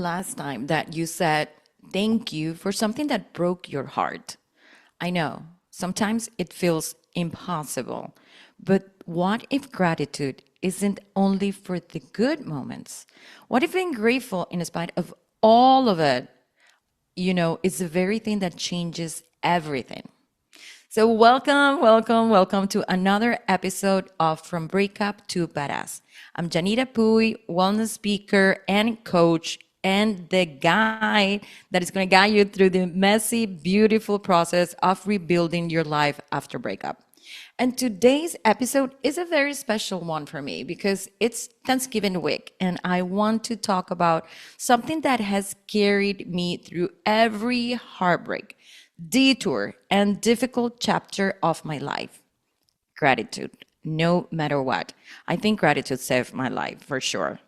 last time that you said thank you for something that broke your heart? I know sometimes it feels impossible, but what if gratitude isn't only for the good moments? What if being grateful in spite of all of it, is the very thing that changes everything? So, welcome to another episode of From Breakup to Badass. I'm Yanira Puy, wellness speaker and coach, and the guide that is going to guide you through the messy, beautiful process of rebuilding your life after breakup. And today's episode is a very special one for me because it's Thanksgiving week, and I want to talk about something that has carried me through every heartbreak, detour, and difficult chapter of my life: gratitude, no matter what. I think gratitude saved my life for sure.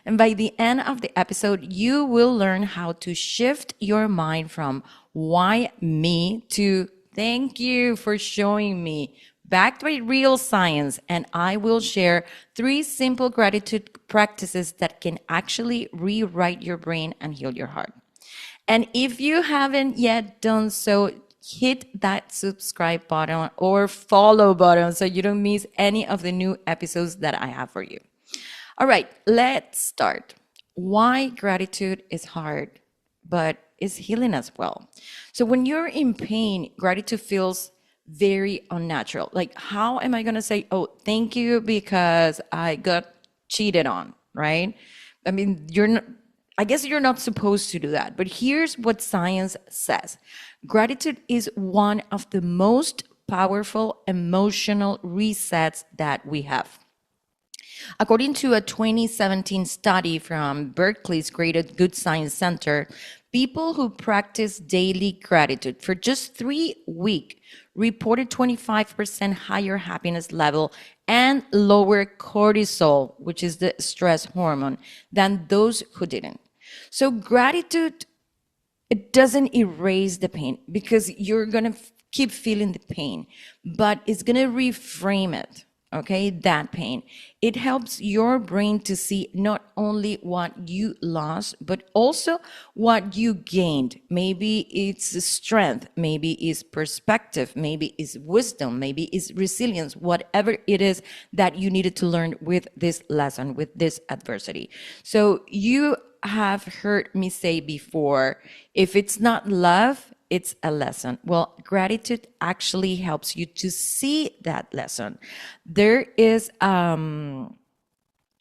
And by the end of the episode, you will learn how to shift your mind from why me to thank you for showing me, backed by real science. And I will share three simple gratitude practices that can actually rewrite your brain and heal your heart. And if you haven't yet done so, hit that subscribe button or follow button so you don't miss any of the new episodes that I have for you. All right, let's start. Why gratitude is hard, but is healing as well. So when you're in pain, gratitude feels very unnatural. Like, how am I going to say, oh, thank you because I got cheated on, right? I mean, I guess you're not supposed to do that. But here's what science says: gratitude is one of the most powerful emotional resets that we have. According to a 2017 study from Berkeley's Greater Good Science Center, people who practice daily gratitude for just 3 weeks reported 25% higher happiness level and lower cortisol, which is the stress hormone, than those who didn't. So gratitude, it doesn't erase the pain because you're going to keep feeling the pain, but it's going to reframe it. Okay, that pain. It helps your brain to see not only what you lost, but also what you gained. Maybe it's strength, maybe it's perspective, maybe it's wisdom, maybe it's resilience, whatever it is that you needed to learn with this lesson, with this adversity. So you have heard me say before, if it's not love, it's a lesson. Well, gratitude actually helps you to see that lesson. There is an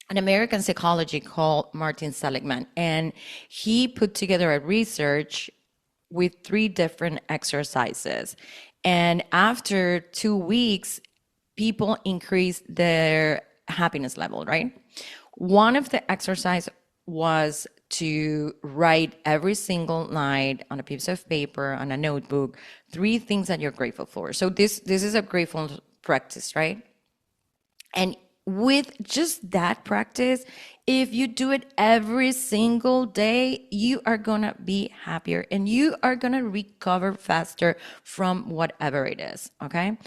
American psychologist called Martin Seligman, and he put together a research with 3 different exercises. And after 2 weeks, people increased their happiness level, right? One of the exercise was to write every single night on a piece of paper, on a notebook, 3 things that you're grateful for. So this is a grateful practice, right? And with just that practice, if you do it every single day, you are gonna be happier and you are gonna recover faster from whatever it is, okay?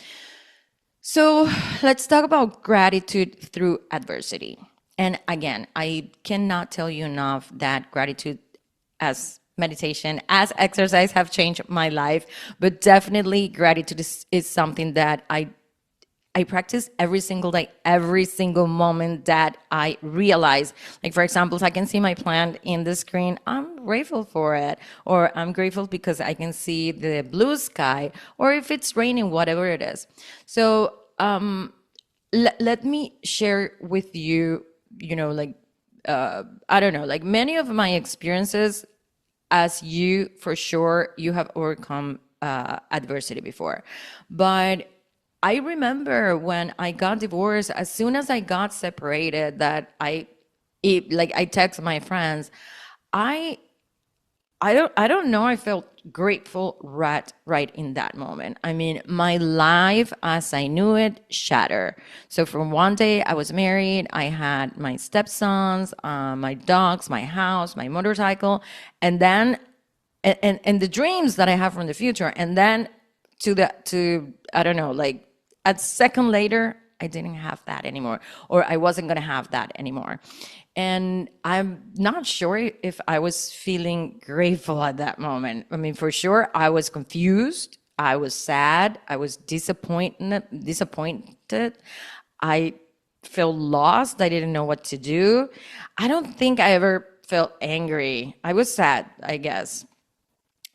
So let's talk about gratitude through adversity. And again, I cannot tell you enough that gratitude as meditation, as exercise have changed my life. But definitely gratitude is something that I practice every single day, every single moment that I realize. Like, for example, if I can see my plant in the screen, I'm grateful for it. Or I'm grateful because I can see the blue sky, or if it's raining, whatever it is. So let me share with you, I don't know, like many of my experiences, as you, for sure, you have overcome adversity before. But I remember when I got divorced, as soon as I got separated, that I text my friends, I I don't know. I felt grateful right in that moment. I mean, my life as I knew it shattered. So from one day I was married, I had my stepsons, my dogs, my house, my motorcycle, and then and the dreams that I have from the future, and then to I don't know, like a second later, I didn't have that anymore, or I wasn't going to have that anymore. And I'm not sure if I was feeling grateful at that moment. I mean, for sure, I was confused. I was sad. I was disappointed. I felt lost. I didn't know what to do. I don't think I ever felt angry. I was sad, I guess.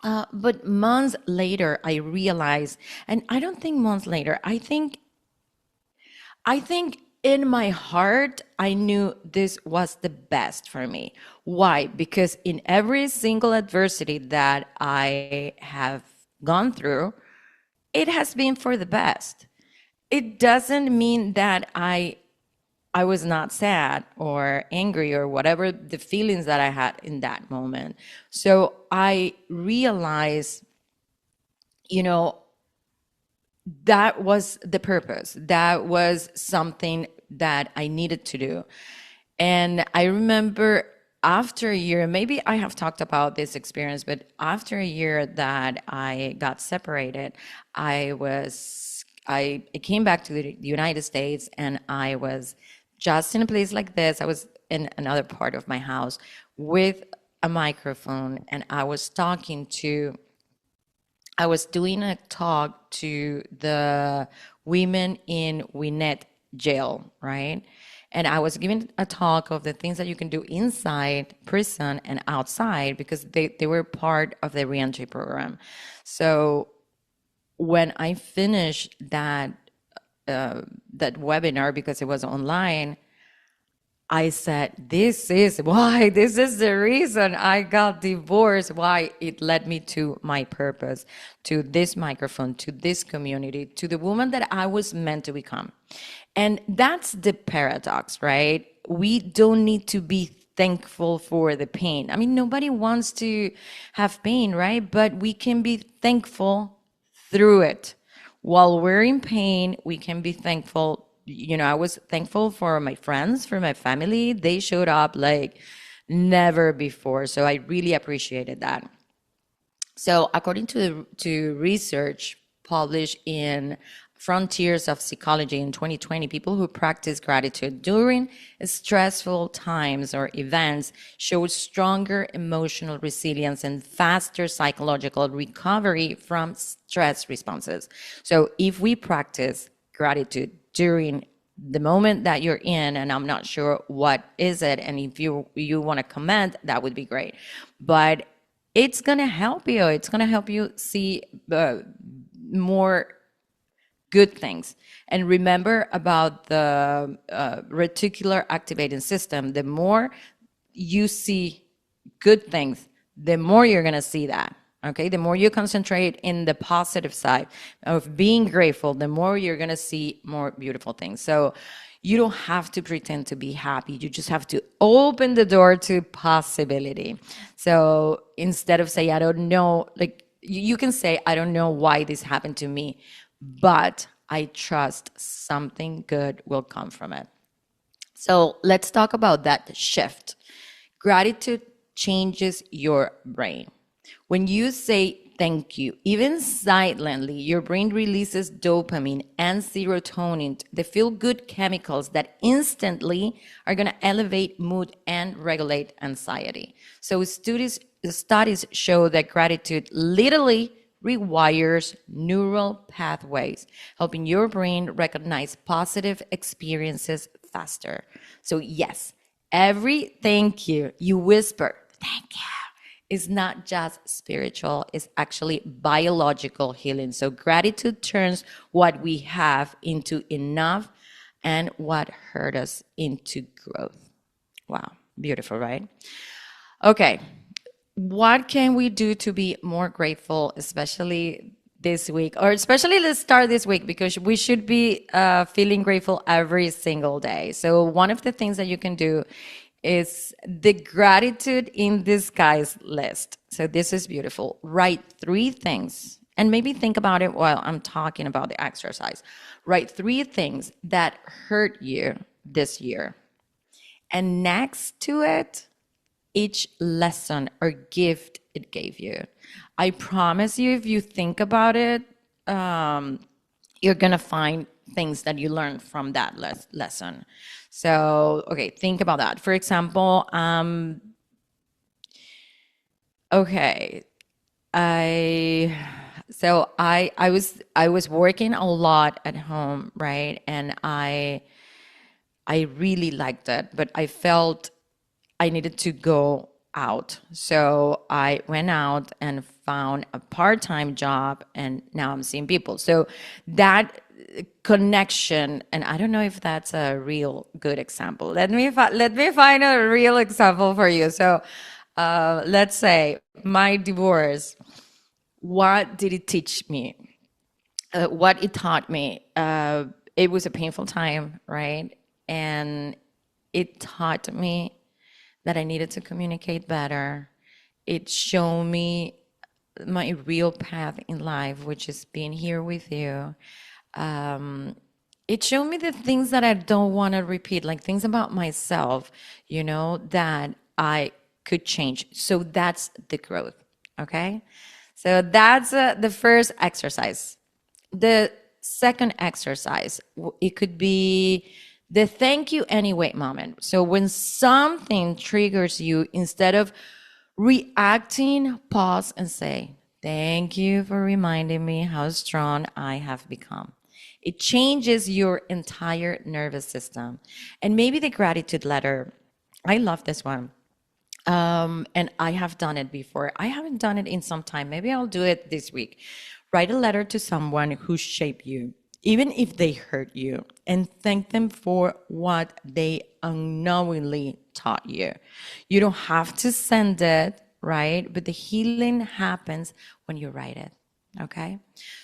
But months later, I realized, and I don't think months later, I think in my heart, I knew this was the best for me. Why? Because in every single adversity that I have gone through, it has been for the best. It doesn't mean that I was not sad or angry or whatever the feelings that I had in that moment. So I realized, you know, that was the purpose. That was something that I needed to do. And I remember after a year, maybe I have talked about this experience, but after a year that I got separated, I came back to the United States, and I was just in a place like this. I was in another part of my house with a microphone, and I was doing a talk to the women in Winnet jail, right? And I was giving a talk of the things that you can do inside prison and outside, because they were part of the reentry program. So when I finished that webinar, because it was online, I said, this is the reason I got divorced, why it led me to my purpose, to this microphone, to this community, to the woman that I was meant to become. And that's the paradox, right? We don't need to be thankful for the pain. I mean, nobody wants to have pain, right? But we can be thankful through it. While we're in pain, we can be thankful. I was thankful for my friends, for my family. They showed up like never before. So I really appreciated that. So according to research published in Frontiers of Psychology in 2020, people who practice gratitude during stressful times or events show stronger emotional resilience and faster psychological recovery from stress responses. So if we practice gratitude during the moment that you're in, and I'm not sure what is it, and if you want to comment, that would be great. But it's going to help you. It's going to help you see more good things. And remember about the reticular activating system. The more you see good things, the more you're going to see that. Okay, the more you concentrate in the positive side of being grateful, the more you're going to see more beautiful things. So you don't have to pretend to be happy. You just have to open the door to possibility. So instead of say, I don't know, like you can say, I don't know why this happened to me, but I trust something good will come from it. So let's talk about that shift. Gratitude changes your brain. When you say thank you, even silently, your brain releases dopamine and serotonin, the feel good chemicals that instantly are going to elevate mood and regulate anxiety. So studies show that gratitude literally rewires neural pathways, helping your brain recognize positive experiences faster. So, yes, every thank you you whisper, thank you, is not just spiritual, it's actually biological healing. So, gratitude turns what we have into enough and what hurt us into growth. Wow, beautiful, right? Okay, what can we do to be more grateful, especially this week, or especially let's start this week, because we should be feeling grateful every single day. So one of the things that you can do is the gratitude in disguise list. So this is beautiful. Write 3 things, and maybe think about it while I'm talking about the exercise. Write 3 things that hurt you this year, and next to it, each lesson or gift it gave you. I promise you, if you think about it, you're gonna find things that you learned from that lesson. So, okay, think about that. For example, okay, I I was working a lot at home, right? And I really liked it, but I felt I needed to go out. So I went out and found a part-time job, and now I'm seeing people. So that connection, and I don't know if that's a real good example. Let me find a real example for you. So let's say my divorce. What did it teach me? What it taught me? It was a painful time, right? And it taught me that I needed to communicate better. It showed me my real path in life, which is being here with you. It showed me the things that I don't want to repeat, like things about myself, that I could change. So that's the growth. Okay. So that's the first exercise. The second exercise, it could be the thank you anyway moment. So when something triggers you, instead of reacting, pause and say, thank you for reminding me how strong I have become. It changes your entire nervous system. And maybe the gratitude letter, I love this one. And I have done it before. I haven't done it in some time. Maybe I'll do it this week. Write a letter to someone who shaped you, even if they hurt you, and thank them for what they unknowingly taught you. You don't have to send it, right? But the healing happens when you write it, okay?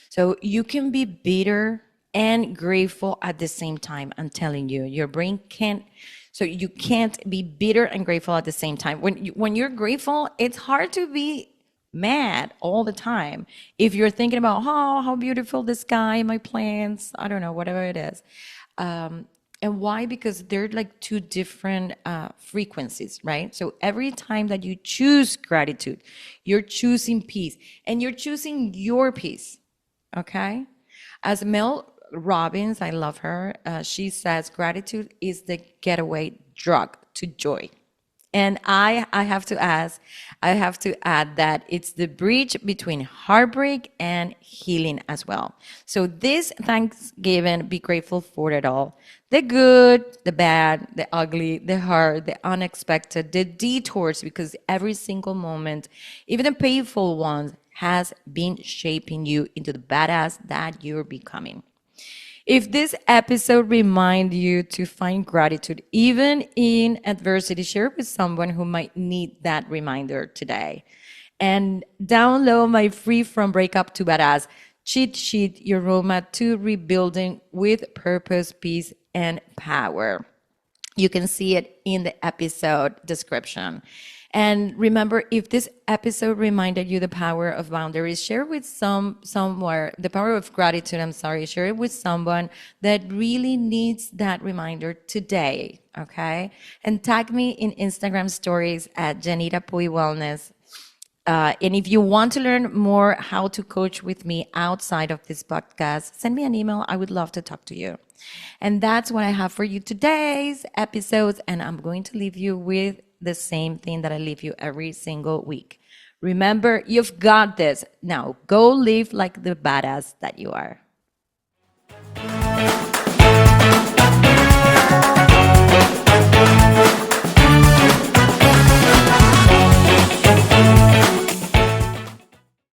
So you can be bitter and grateful at the same time. I'm telling you, your brain can't. So you can't be bitter and grateful at the same time. When you're grateful, it's hard to be mad all the time. If you're thinking about, oh, how beautiful the sky, my plants, I don't know, whatever it is. And why? Because they're like two different frequencies, right? So every time that you choose gratitude, you're choosing peace, and you're choosing your peace. Okay? As Mel Robbins, I love her, she says gratitude is the getaway drug to joy. And I have to add that it's the bridge between heartbreak and healing as well. So this Thanksgiving, be grateful for it all. The good, the bad, the ugly, the hard, the unexpected, the detours, because every single moment, even the painful ones, has been shaping you into the badass that you're becoming. If this episode reminds you to find gratitude even in adversity, share it with someone who might need that reminder today. And download my free From Breakup to Badass cheat sheet, your roadmap to rebuilding with purpose, peace, and power. You can see it in the episode description. And remember, if this episode reminded you the power of boundaries, share it with somewhere, the power of gratitude, I'm sorry, share it with someone that really needs that reminder today, okay? And tag me in Instagram stories at Yanira Puy Wellness. And if you want to learn more how to coach with me outside of this podcast, send me an email. I would love to talk to you. And that's what I have for you today's episodes. And I'm going to leave you with the same thing that I leave you every single week. Remember, you've got this. Now go live like the badass that you are.